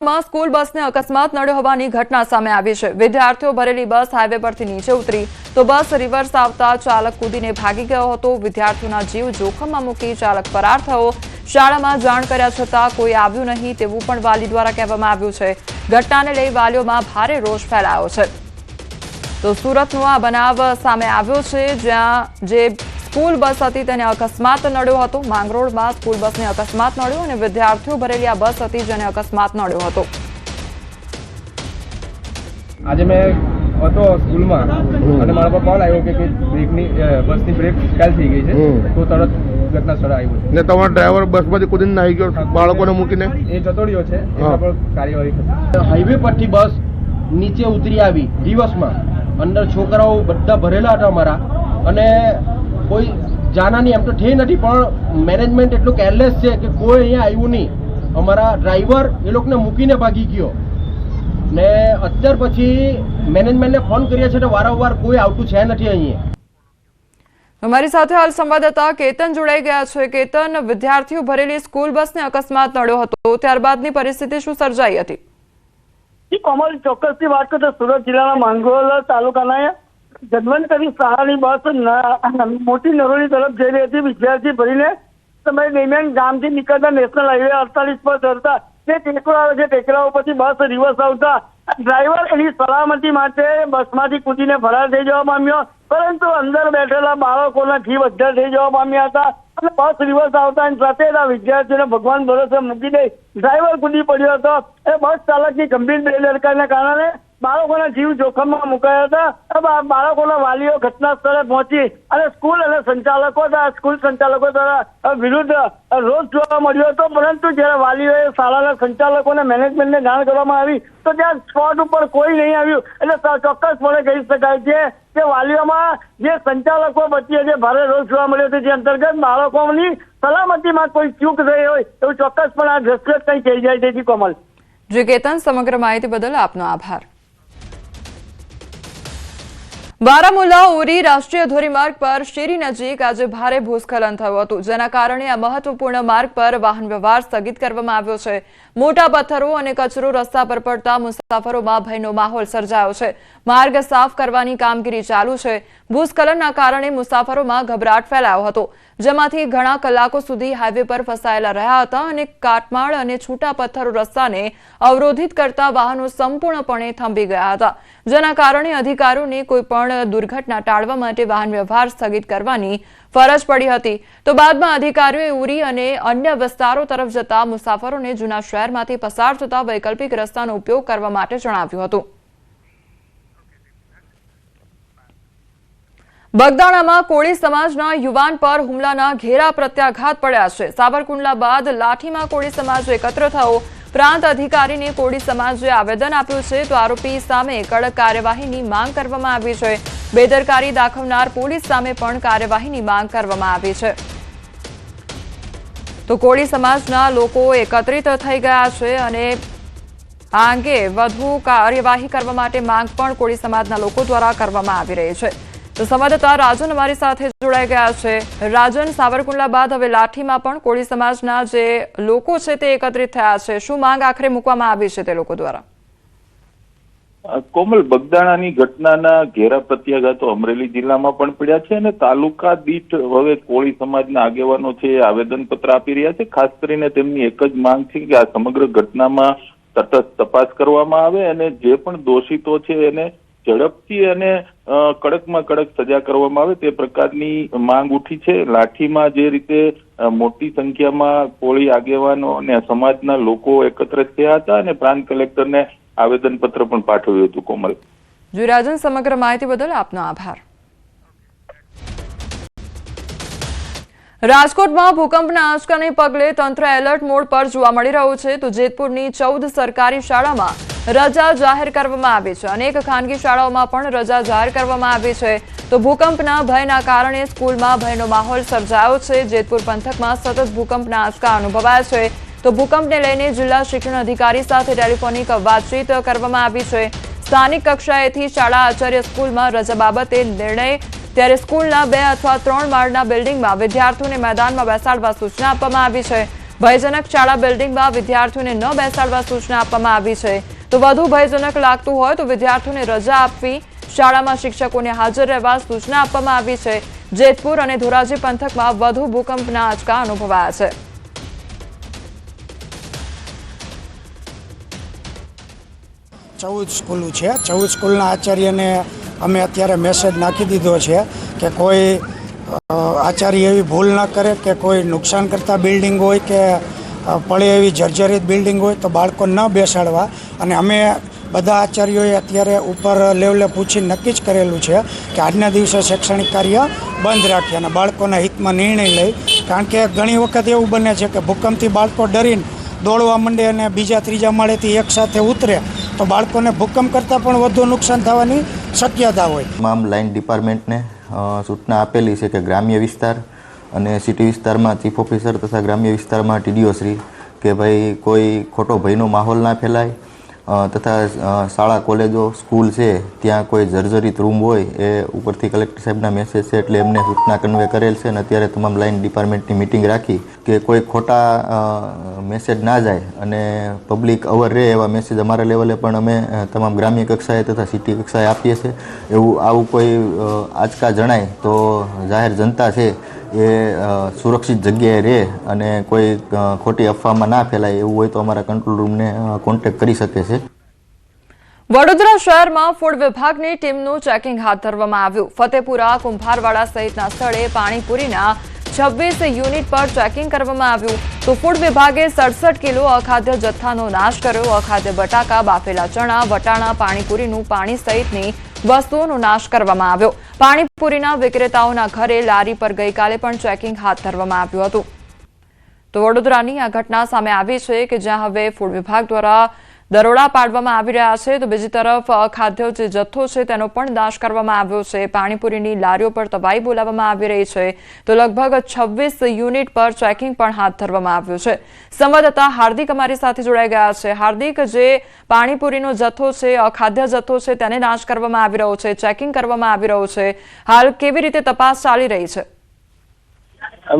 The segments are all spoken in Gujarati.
માં સ્કૂલ બસને અકસ્માત નડ્યો હોવાની ઘટના સામે આવી છે। વિદ્યાર્થીઓ ભરેલી બસ હાઈવે પરથી નીચે ઉતરી તો બસ રિવર્સ આવતા ચાલક કૂદીને ભાગી ગયો હતો। વિદ્યાર્થીઓના જીવ જોખમમાં મૂકી ચાલક ફરાર થયો। શાળામાં જાણ કર્યા છતાં કોઈ આવ્યું નહીં તેવું પણ વાલી દ્વારા કહેવામાં આવ્યું છે। ઘટનાને લઈ વાલીઓમાં ભારે રોષ ફેલાયો છે। તો સુરતનો આ બનાવ સામે આવ્યો છે, જ્યાં જે સ્કૂલ બસ હતી તેને અકસ્માત નડ્યો હતો। માંગરોળમાં સ્કૂલ બસને અકસ્માત નડ્યો અને વિદ્યાર્થીઓ ભરેલી આ બસ હતી જેને અકસ્માત નડ્યો હતો। આજે મેં હતો સ્કૂલમાં અને મારા પર કોલ આવ્યો કે બ્રેકની બસની બ્રેક ફેલ થઈ ગઈ છે, તો તરત ઘટના સ્થળે આવ્યો ને તમારો ડ્રાઈવર બસમાંથી કૂદીને આવી ગયો બાળકોને મૂકીને એ જતો રહ્યો છે। એના પર કાર્યવાહી થશે। હાઈવે પરથી બસ નીચે ઉતરી આવી દિવસમાં, અંદર છોકરાઓ બધા ભરેલા હતા અમારા, અને કોઈ જાનાની એમ તો થઈ નથી, પણ મેનેજમેન્ટ એટલું કેરલેસ છે કે કોઈ અહીંયા આવ્યું નહીં। અમારા ડ્રાઈવર એ લોકોને મૂકીને ભાગી ગયો ને અત્યાર પછી મેનેજમેન્ટને ફોન કર્યા છે તો વારંવાર કોઈ આવતું છે નથી અહીંયા। અમારી સાથે હાલ સંવાદદાતા કેતન જોડાઈ ગયા છે। કેતન, વિદ્યાર્થીઓ ભરેલી સ્કૂલ બસને અકસ્માત નડ્યો હતો, ત્યારબાદની પરિસ્થિતિ શું સર્જાઈ હતી? કોમલ, ચોક્કસથી વાત કરો તો સુરત જિલ્લાના માંગરોળ તાલુકાના જદવંતરી શાળાની બસ મોટી નરોલી તરફ જઈ રહી હતી। વિદ્યાર્થી ભરીને સમય દરમિયાન ગામથી નીકળતા નેશનલ હાઈવે 48 પર ચડતા જે ટેકરો આવે છે, ટેકરાઓ પછી બસ રિવર્સ આવતા ડ્રાઈવર એની સલામતી માટે બસમાંથી કૂદીને ફરાર થઈ જવા પામ્યો, પરંતુ અંદર બેઠેલા બાળકોના જીવ અદ્ધર થઈ જવા પામ્યા હતા અને બસ રિવર્સ આવતા સાથે વિદ્યાર્થીઓને ભગવાન ભરોસે મૂકી દઈ ડ્રાઈવર કૂદી પડ્યો હતો। એ બસ ચાલકની ગંભીર બેદરકારીના કારણે બાળકોના જીવ જોખમમાં મુકાયા હતા। બાળકોના વાલીઓ ઘટના સ્થળે પહોંચી અને સ્કૂલ સંચાલકો દ્વારા વિરુદ્ધ રોષ જોવા મળ્યો હતો, પરંતુ જ્યારે વાલીઓએ શાળાના સંચાલકોને મેનેજમેન્ટને જાણ કરવામાં આવી તો ત્યાં સ્પોટ ઉપર કોઈ નહીં આવ્યું। એટલે ચોક્કસપણે કહી શકાય છે કે વાલીઓમાં જે સંચાલકો વચ્ચે જે ભારે રોષ જોવા મળ્યો હતો, જે અંતર્ગત બાળકોની સલામતીમાં કોઈ ચૂક થઈ હોય એવું ચોક્કસપણે આ દ્રશ્ય કંઈ કહી જાય છે। કોમલ જી કેતન, સમગ્ર માહિતી બદલ આપનો આભાર। બારામુલ્લા ઉરી રાષ્ટ્રીય ધોરીમાર્ગ પર શેરી નજીક આજે ભારે ભૂસ્ખલન થયું હતું, જેના કારણે આ મહત્વપૂર્ણ માર્ગ પર વાહન વ્યવહાર સ્થગિત કરવામાં આવ્યો છે। મોટા પથ્થરો અને કચરો રસ્તા પર પડતા મુસાફરોમાં ભયનો માહોલ સર્જાયો છે। માર્ગ સાફ કરવાની કામગીરી ચાલુ છે। ભૂસ્ખલનના કારણે મુસાફરોમાં ગભરાટ ફેલાયો હતો, જેમાંથી ઘણા કલાકો સુધી હાઈવે પર ફસાયેલા રહ્યા હતા અને કાટમાળ અને છૂટા પથ્થરો રસ્તાને અવરોધિત કરતા વાહનો સંપૂર્ણપણે થંભી ગયા હતા, જેના કારણે અધિકારીઓને કોઈપણ દુર્ઘટના ટાળવા માટે વાહન વ્યવહાર સ્થગિત કરવાની ફરજ પડી હતી। તો બાદમાં અધિકારીઓએ ઉરી અને અન્ય વિસ્તારો તરફ જતા મુસાફરોને જૂના શહેરમાંથી પસાર થતા વૈકલ્પિક રસ્તાનો ઉપયોગ કરવા માટે જણાવ્યું હતું। બગદાણામાં કોળી સમાજના યુવાન પર હુમલાના ઘેરા પ્રત્યાઘાત પડ્યા છે। સાવરકુંડલા બાદ લાઠીમાં કોળી સમાજ એકત્ર થયો। પ્રાંત અધિકારીને કોળી સમાજે આવેદન આપ્યું છે, તો આરોપી સામે કડક કાર્યવાહીની માંગ કરવામાં આવી છે। બેદરકારી દાખવનાર પોલીસ સામે પણ કાર્યવાહીની માંગ કરવામાં આવી છે। તો કોળી સમાજના લોકો એકત્રિત થઈ ગયા છે અને આ અંગે વધુ કાર્યવાહી કરવા માટે માંગ પણ કોળી સમાજના લોકો દ્વારા કરવામાં આવી રહી છે। તો સંવાદદાતા રાજન અમારી સાથે જોડાઈ ગયા છે। રાજન, સાવરકુંડલા બાદ હવે લાઠીમાં પણ કોળી સમાજના જે લોકો છે તે એકત્રિત થયા છે, શું માંગ આખરે મૂકવામાં આવી છે તે લોકો દ્વારા? કોમલ, બગદાણાની ઘટનાના ઘેરા પ્રત્યાઘાતો અમરેલી જિલ્લામાં પણ પડ્યા છે અને તાલુકા દીઠ હવે કોળી સમાજના આગેવાનો છે આવેદન પત્ર આપી રહ્યા છે। ખાસ કરીને તેમની એક જ માંગ છે કે આ સમગ્ર ઘટનામાં તટસ્થ તપાસ કરવામાં આવે અને જે પણ દોષિતો છે એને ઝડપથી અને કડકમાં કડક સજા કરવામાં આવે તે પ્રકારની માંગ ઉઠી છે। લાઠીમાં જે રીતે મોટી સંખ્યામાં કોળી આગેવાનો અને સમાજના લોકો એકત્ર થયા હતા અને પ્રાંત કલેક્ટરને આવેદન પત્ર પણ પાઠવ્યું હતું। કોમલ જી રાજન, સમગ્ર માહિતી બદલ આપનો આભાર। રાજકોટમાં ભૂકંપના આંચકાને પગલે તંત્ર એલર્ટ મોડ પર જોવા મળી રહ્યું છે। તો જેતપુરની 14 સરકારી શાળામાં રજા જાહેર કરવામાં આવી છે। અનેક ખાનગી શાળાઓમાં પણ રજા જાહેર કરવામાં આવી છે। તો ભૂકંપના ભયના કારણે સ્કૂલમાં ભયનો માહોલ સર્જાયો છે। જેતપુર પંથકમાં સતત ભૂકંપના આંચકા અનુભવાયા છે। તો ભૂકંપને લઈને જિલ્લા શિક્ષણ અધિકારી સાથે ટેલિફોનિક વાતચીત કરવામાં આવી છે। સ્થાનિક કક્ષાએથી શાળા આચાર્ય સ્કૂલમાં રજા બાબતે નિર્ણય, ત્યારે સ્કૂલના 2 અથવા 3 માળના બિલ્ડિંગમાં વિદ્યાર્થીઓને મેદાનમાં બેસાડવા સૂચના આપવામાં આવી છે। ભયજનક શાળા બિલ્ડિંગમાં વિદ્યાર્થીઓને ન બેસાડવા સૂચના આપવામાં આવી છે તો વધુ ભયજનક લાગતું હોય તો વિદ્યાર્થીઓને રજા આપવી, શાળામાં શિક્ષકોને હાજર રહેવા સૂચના આપવામાં આવી છે। જેતપુર અને ધોરાજી પંથકમાં વધુ ભૂકંપના આંચકા અનુભવાયા છે। 14 સ્કૂલો છે। 14 સ્કૂલના આચાર્યને અમે અત્યારે મેસેજ નાખી દીધો છે કે કોઈ આચાર્ય એવી ભૂલ ન કરે કે કોઈ નુકસાન કરતા બિલ્ડિંગ હોય કે પડે એવી જર્જરિત બિલ્ડિંગ હોય તો બાળકો ન બેસાડવા। અને અમે બધા આચાર્યોએ અત્યારે ઉપર લેવલે પૂછી નક્કી જ કરેલું છે કે આજના દિવસે શૈક્ષણિક કાર્ય બંધ રાખીએ અને બાળકોના હિતમાં નિર્ણય લઈ, કારણ કે ઘણી વખત એવું બને છે કે ભૂકંપથી બાળકો ડરીને દોડવા માંડે અને બીજા ત્રીજા માળેથી એકસાથે ઉતરે તો બાળકોને ભૂકંપ કરતાં પણ વધુ નુકસાન થવાની શક્યતા હોય। તમામ લાઇન ડિપાર્ટમેન્ટને સૂચના આપેલી છે કે ગ્રામ્ય વિસ્તાર અને સિટી વિસ્તારમાં ચીફ ઓફિસર તથા ગ્રામ્ય વિસ્તારમાં ટીડીઓ શ્રી કે ભાઈ કોઈ ખોટો ભયનો માહોલ ના ફેલાય તથા શાળા કોલેજો સ્કૂલ છે ત્યાં કોઈ જર્જરિત રૂમ હોય એ ઉપરથી કલેક્ટર સાહેબના મેસેજ છે એટલે એમને સૂચના કન્વે કરેલ છે અને અત્યારે તમામ લાઇન ડિપાર્ટમેન્ટની મિટિંગ રાખી કે કોઈ ખોટા મેસેજ ના જાય અને પબ્લિક અવર રહે એવા મેસેજ અમારા લેવલે પણ અમે તમામ ગ્રામ્ય કક્ષાએ તથા સિટી કક્ષાએ આપીએ છીએ। આવું કોઈ આંચકા જણાય તો જાહેર જનતા છે એ સુરક્ષિત જગ્યાએ રહે અને કોઈ ખોટી અફવામાં ના ફેલાય એવું હોય તો અમારા કંટ્રોલ રૂમને કોન્ટેક્ટ કરી શકે છે। વડોદરા શહેરમાં ફૂડ વિભાગની ટીમનું ચેકિંગ હાથ ધરવામાં આવ્યું। ફતેપુરા, કુંભારવાડા સહિતના સ્થળે પાણીપુરીના 26 યુનિટ પર ચેકિંગ કરવામાં આવ્યું તો ફૂડ વિભાગે 67 કિલો અખાદ્ય જથ્થાનો નાશ કર્યો। અખાદ્ય બટાકા, બાફેલા ચણા, વટાણા, પાણીપુરીનું પાણી સહિતની વસ્તુઓનો નાશ કરવામાં આવ્યો। પાણીપુરીના વિક્રેતાઓના ઘરે, લારી પર ગઈકાલે પણ ચેકિંગ હાથ ધરવામાં આવ્યું હતું। તો વડોદરાની આ ઘટના સામે આવી છે કે જ્યાં હવે ફૂડ વિભાગ દ્વારા દરોડા પાડવામાં આવી રહ્યા છે તો બીજી તરફ અખાદ્ય જે જથ્થો છે તેનો પણ નાશ કરવામાં આવ્યો છે। પાણીપુરીની લારીઓ પર તવાઈ બોલાવવામાં આવી રહી છે તો લગભગ 26 યુનિટ પર ચેકિંગ પણ હાથ ધરવામાં આવ્યું છે। સંવાદદાતા હાર્દિક અમારી સાથે જોડાઈ ગયા છે। હાર્દિક, જે પાણીપુરીનો જથ્થો છે, અખાદ્ય જથ્થો છે, તેને નાશ કરવામાં આવી રહ્યો છે, ચેકિંગ કરવામાં આવી રહ્યું છે, હાલ કેવી રીતે તપાસ ચાલી રહી છે?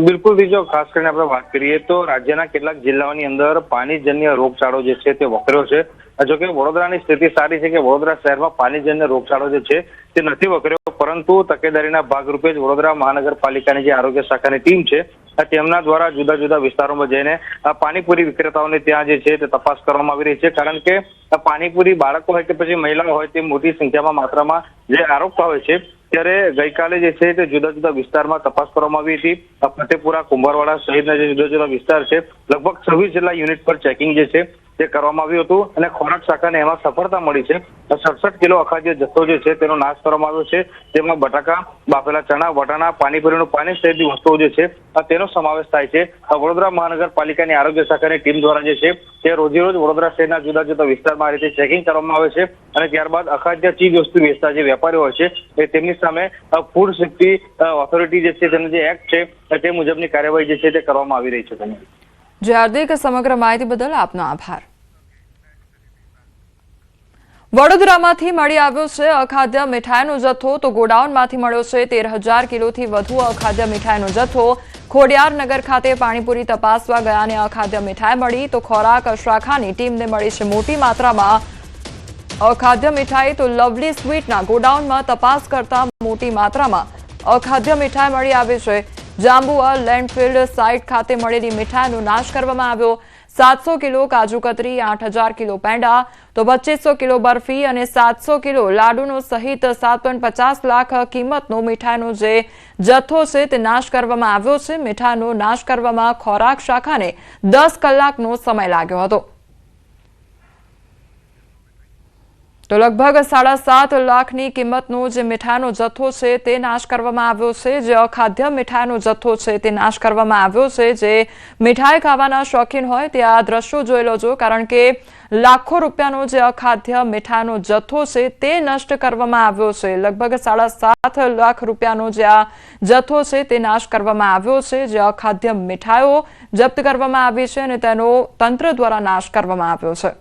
બિલકુલ બીજો ખાસ કરીને આપણે વાત કરીએ તો રાજ્યના કેટલાક જિલ્લાઓની અંદર પાણીજન્ય રોગચાળો જે છે તે વકર્યો છે। જોકે વડોદરાની સ્થિતિ સારી છે કે વડોદરા શહેરમાં પાણીજન્ય રોગચાળો જે છે તે નથી વકર્યો, પરંતુ તકેદારીના ભાગરૂપે જ વડોદરા મહાનગરપાલિકાની જે આરોગ્ય શાખાની ટીમ છે તેમના દ્વારા જુદા જુદા વિસ્તારોમાં જઈને પાણીપુરી વિક્રેતાઓને ત્યાં જે છે તે તપાસ કરવામાં આવી રહી છે। કારણ કે પાણીપુરી બાળકો હોય કે પછી મહિલાઓ હોય તે મોટી સંખ્યામાં માત્રામાં જે આરોપતા હોય છે ત્યારે ગઈકાલે જે છે તે જુદા જુદા વિસ્તારમાં તપાસ કરવામાં આવી હતી। ફતેપુરા, કુંભારવાડા સહિતના જે જુદા જુદા વિસ્તાર છે લગભગ 26 જેટલા યુનિટ પર ચેકિંગ જે છે તે કરવામાં આવ્યું હતું અને ખોરાક શાખાને એમાં સફળતા મળી છે। 67 કિલો અખાદ્ય જથ્થો જે છે તેનો નાશ કરવામાં આવ્યો છે, જેમાં બટાકા, બાફેલા ચણા, વટાણા, પાણીપુરીનું પાણી સહિતની વસ્તુઓ જે છે તેનો સમાવેશ થાય છે। વડોદરા મહાનગરપાલિકાની આરોગ્ય શાખાની ટીમ દ્વારા જે છે તે રોજેરોજ વડોદરા શહેરના જુદા જુદા વિસ્તારમાં આ રીતે ચેકિંગ કરવામાં આવે છે અને ત્યારબાદ અખાદ્ય ચીજ વસ્તુ વેચતા જે વેપારીઓ હોય છે તેમની સામે ફૂડ સેફ્ટી ઓથોરિટી જે છે તેનો જે એક્ટ છે તે મુજબની કાર્યવાહી જે છે તે કરવામાં આવી રહી છે। જે હાર્દિક, સમગ્ર માહિતી બદલ આપનો આભાર। વડોદરામાંથી મળી આવ્યો છે અખાદ્ય મીઠાઈનો જથ્થો તો ગોડાઉનમાંથી મળ્યો છે 13,000 કિલોથી વધુ અખાદ્ય મીઠાઈનો જથ્થો। ખોડિયારનગર ખાતે પાણીપુરી તપાસવા ગયાને અખાદ્ય મીઠાઈ મળી તો ખોરાક શાખાની ટીમને મળી છે મોટી માત્રામાં અખાદ્ય મીઠાઈ તો લવલી સ્વીટના ગોડાઉનમાં તપાસ કરતા મોટી માત્રામાં અખાદ્ય મીઠાઈ મળી આવી છે। જાંબુઆ લેન્ડફિલ્ડ સાઇટ ખાતે મળેલી મીઠાઈનો નાશ કરવામાં આવ્યો। 700 કિલો કાજુ કતરી, 8,000 કિલો પેંડા તો 2500 કિલો બરફી અને 700 કિલો લાડુનો સહિત 7.50 લાખ કિંમતનો મીઠાઈનો જે જથ્થો છે તે નાશ કરવામાં આવ્યો છે। મીઠાઈનો નાશ કરવામાં ખોરાક શાખાને 10 કલાકનો સમય લાગ્યો હતો તો લગભગ 7.5 લાખની કિંમતનો જે મીઠાઈનો જથ્થો છે તે નાશ કરવામાં આવ્યો છે। જે અખાદ્ય મીઠાઈનો જથ્થો છે તે નાશ કરવામાં આવ્યો છે। જે મીઠાઈ ખાવાના શોખીન હોય તે આ દ્રશ્યો જોઈ લેજો, કારણ કે લાખો રૂપિયાનો જે અખાદ્ય મીઠાઈનો જથ્થો છે તે નષ્ટ કરવામાં આવ્યો છે। લગભગ 7.5 લાખ રૂપિયાનો જે આ જથ્થો છે તે નાશ કરવામાં આવ્યો છે। જે અખાદ્ય મીઠાઈઓ જપ્ત કરવામાં આવી છે અને તેનો તંત્ર દ્વારા નાશ કરવામાં આવ્યો છે।